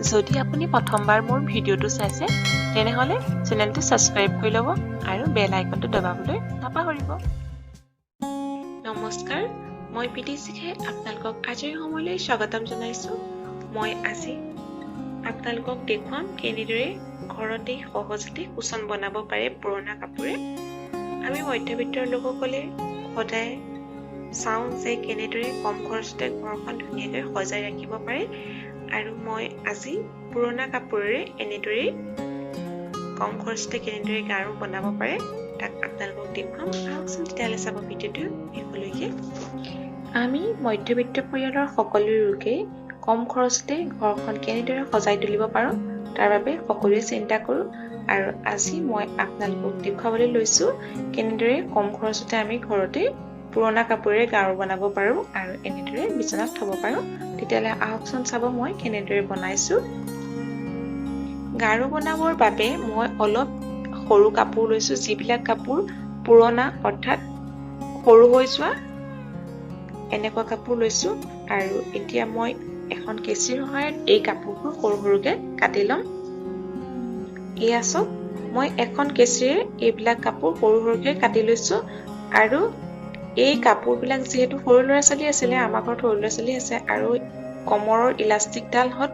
যদি আপুনি প্ৰথমবাৰ মোৰ ভিডিঅ'টো চাইছে তেনেহলে চেনেলটো সাবস্ক্ৰাইব কৰি ল'ব আৰু বেল আইকনটো দবাবলৈ নাপাহৰিব। নমস্কাৰ, মই পিটি শিখে আপোনালোকক আজিৰ সময়লৈ স্বাগতম জনাইছো। মই আজি আপোনালোকক দেখুৱাম কেনেদৰে ঘৰতে সহজতে কুচন বনাব পাৰে পুৰণা কাপোৰে। আমি মধ্যবিত্তৰ লোকসকলে সদায় চাওঁ যে কেনেদৰে কম খৰচতে ঘৰখন ধুনীয়াকৈ সজাই ৰাখিব পাৰে, আৰু মই আজি পুৰণা কাপোৰেৰে এনেদৰে কম খৰচতে কেনেদৰে গাৰু বনাব পাৰে তাক আপোনালোকক দেখুৱাম। আহকচোন তেতিয়াহ'লে চাব ভিডিঅ'টো শেষলৈকে। আমি মধ্যবিত্ত পৰিয়ালৰ সকলো লোকে কম খৰচতে ঘৰখন কেনেদৰে সজাই তুলিব পাৰোঁ তাৰ বাবে সকলোৱে চিন্তা কৰোঁ, আৰু আজি মই আপোনালোকক দেখুৱাবলৈ লৈছোঁ কেনেদৰে কম খৰচতে আমি ঘৰতে পুৰণা কাপোৰেৰে গাৰু বনাব পাৰোঁ আৰু এনেদৰে বিচনাত থ'ব পাৰোঁ। তেতিয়াহ'লে আহকচোন চাব মই কেনেদৰে বনাইছোঁ। গাৰু বনাবৰ বাবে মই অলপ সৰু কাপোৰ লৈছোঁ, যিবিলাক কাপোৰ পুৰণা অৰ্থাৎ সৰু হৈ যোৱা এনেকুৱা কাপোৰ লৈছোঁ। আৰু এতিয়া মই এখন কেঁচিৰ সহায়ত এই কাপোৰবোৰ সৰু সৰুকৈ কাটি ল'ম। এয়া চাওক, মই এখন কেঁচিৰে এইবিলাক কাপোৰ সৰু সৰুকৈ কাটি লৈছোঁ। আৰু এই কাপোৰবিলাক যিহেতু সৰু ল'ৰা ছোৱালী আছিলে, আমাৰ ঘৰত সৰু ল'ৰা ছোৱালী আছে, আৰু কমৰৰ ইলাষ্টিকডালহঁত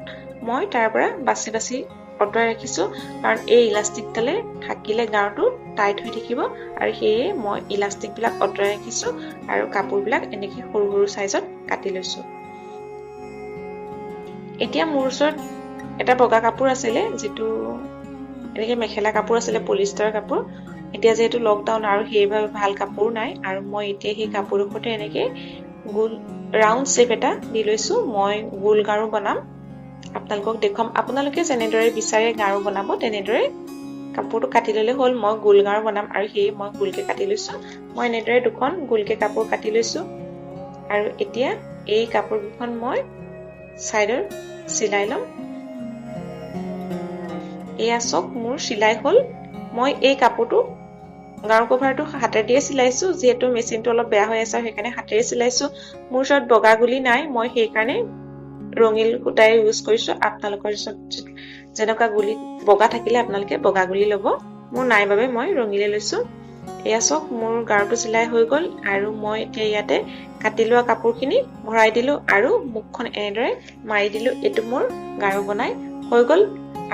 মই তাৰ পৰা বাছি বাছি আঁতৰাই ৰাখিছোঁ, কাৰণ এই ইলাষ্টিকডালে থাকিলে গাৰুটো টাইট হৈ থাকিব, আৰু সেয়ে মই ইলাষ্টিকবিলাক আঁতৰাই ৰাখিছোঁ আৰু কাপোৰবিলাক এনেকৈ সৰু সৰু চাইজত কাটি লৈছোঁ। এতিয়া মোৰ ওচৰত এটা বগা কাপোৰ আছিলে, যিটো এনেকৈ মেখেলা কাপোৰ আছিলে, পলিষ্টাৰ কাপোৰ। এতিয়া যিহেতু লকডাউন আৰু সেইবাবে ভাল কাপোৰ নাই, আৰু মই এতিয়া সেই কাপোৰডোখৰতে এনেকৈ গোল ৰাউণ্ড শ্বেপ এটা দি লৈছোঁ। মই গোল গাৰু বনাম, আপোনালোকক দেখুৱাম। আপোনালোকে যেনেদৰে বিচাৰে গাৰু বনাব তেনেদৰে কাপোৰটো কাটি ল'লে হ'ল। মই গোল গাৰু বনাম আৰু সেয়ে মই গোলকৈ কাটি লৈছোঁ। মই এনেদৰে দুখন গোলকৈ কাপোৰ কাটি লৈছোঁ, আৰু এতিয়া এই কাপোৰকেইখন মই ছাইডৰ চিলাই ল'ম। এয়া চাওক, মোৰ চিলাই হ'ল। মই এই কাপোৰটো গাৰু কভাৰটো হাতেৰে দিয়ে চিলাইছোঁ, যিহেতু মেচিনটো অলপ বেয়া হৈ আছে সেইকাৰণে হাতেৰে চিলাইছোঁ। মোৰ ওচৰত বগা গুলি নাই, মই সেইকাৰণে ৰঙিল সূতাই ইউজ কৰিছোঁ। আপোনালোকৰ ওচৰত যেনেকুৱা গুলি বগা থাকিলে আপোনালোকে বগা গুলি ল'ব, মোৰ নাই বাবে মই ৰঙিলে লৈছোঁ। এয়া চাওক, মোৰ গাৰুটো চিলাই হৈ গ'ল, আৰু মই এতিয়া ইয়াতে কাটি লোৱা কাপোৰখিনি ভৰাই দিলোঁ আৰু মুখখন এনেদৰে মাৰি দিলোঁ। এইটো মোৰ গাৰু বনাই হৈ গ'ল।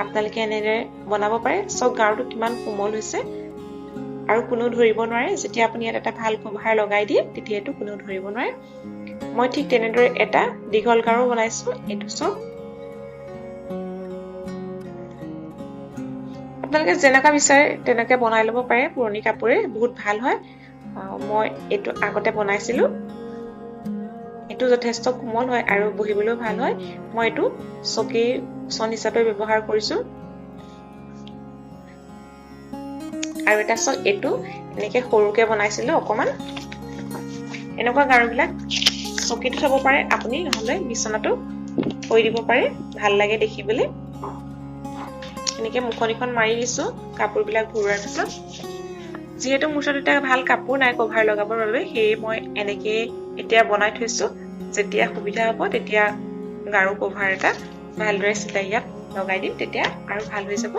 আপোনালোকে এনেদৰে বনাব পাৰে। চাওক গাৰুটো কিমান কোমল হৈছে আৰু কোনো ধৰিব নোৱাৰে। যেতিয়া আপুনি ইয়াত এটা ভাল কভাৰ লগাই দিয়ে তেতিয়া এইটো কোনো ধৰিব নোৱাৰে। মই ঠিক তেনেদৰে এটা দীঘল গাৰু বনাইছোঁ। এইটো চাওক, আপোনালোকে যেনেকুৱা বিচাৰে তেনেকৈ বনাই ল'ব পাৰে। পুৰণি কাপোৰে বহুত ভাল হয়। মই এইটো আগতে বনাইছিলোঁ, এইটো যথেষ্ট কোমল হয় আৰু বহিবলৈও ভাল হয়। মই এইটো চকী কুচন হিচাপে ব্যৱহাৰ কৰিছোঁ। আৰু এটা চাওক, এইটো এনেকৈ সৰুকৈ বনাইছিলোঁ অকণমান। এনেকুৱা গাৰুবিলাক চকীতো থ'ব পাৰে আপুনি, নহ'লে বিচনাতো থৈ দিব পাৰে, ভাল লাগে দেখিবলৈ। এনেকৈ মুখনিখন মাৰি দিছোঁ কাপোৰবিলাক ভৰোৱাৰ পিছত। যিহেতু মোৰ ওচৰত এতিয়া ভাল কাপোৰ নাই কভাৰ লগাবৰ বাবে, সেয়ে মই এনেকৈ এতিয়া বনাই থৈছোঁ। যেতিয়া সুবিধা হ'ব তেতিয়া গাৰু কভাৰ এটা ভালদৰে চিলাই ইয়াত লগাই দিম, তেতিয়া আৰু ভাল হৈ যাব।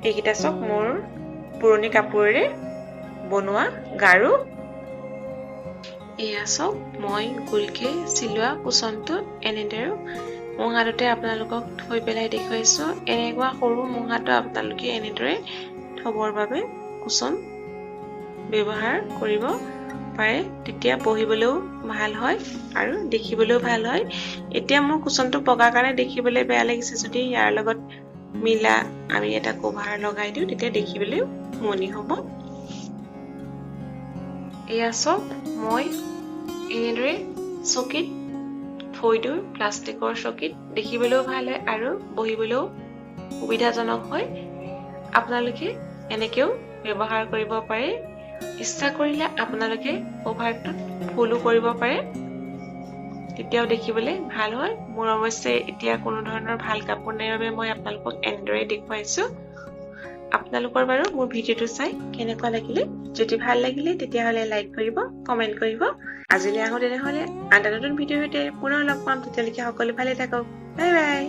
এইকেইটা চাওক, মোৰ পুৰণি কাপোৰেৰে বনোৱা গাৰু। এয়া চাওক, মই গোলকৈ চিলোৱা কুচনটো এনেদৰে মুহাটোতে আপোনালোকক থৈ পেলাই দেখুৱাইছোঁ। এনেকুৱা সৰু মুহাটো আপোনালোকে এনেদৰে থ'বৰ বাবে কুচন ব্যৱহাৰ কৰিব পাৰে, তেতিয়া বহিবলৈও ভাল হয় আৰু দেখিবলৈও ভাল হয়। এতিয়া মোৰ কুচনটো বগা কাৰণে দেখিবলৈ বেয়া লাগিছে, যদি ইয়াৰ লগত মিলা আমি এটা কভাৰ লগাই দিওঁ তেতিয়া দেখিবলৈ শুৱনি হ'ব। এয়া চাওক, মই এনেদৰে চকীত থৈ দিওঁ, প্লাষ্টিকৰ চকীত। দেখিবলৈও ভাল হয় আৰু বহিবলৈও সুবিধাজনক হয়। আপোনালোকে এনেকৈও ব্যৱহাৰ কৰিব পাৰে। ইচ্ছা কৰিলে আপোনালোকে কভাৰটোত ফুলো কৰিব পাৰে, তেতিয়াও দেখিবলৈ ভাল হয়। মোৰ অৱশ্যে এতিয়া কোনো ধৰণৰ ভাল কাপোৰ নাই বাবে মই আপোনালোকক এনেদৰে দেখুৱাইছোঁ। আপোনালোকৰ বাৰু মোৰ ভিডিঅ'টো চাই কেনেকুৱা লাগিলে? যদি ভাল লাগিলে তেতিয়াহ'লে লাইক কৰিব, কমেণ্ট কৰিব। আজিলৈ আহোঁ তেনেহ'লে আন এটা নতুন ভিডিঅ'ৰ সৈতে পুনৰ লগ পাম। তেতিয়ালৈকে সকলো ভালে থাকক। Bye bye.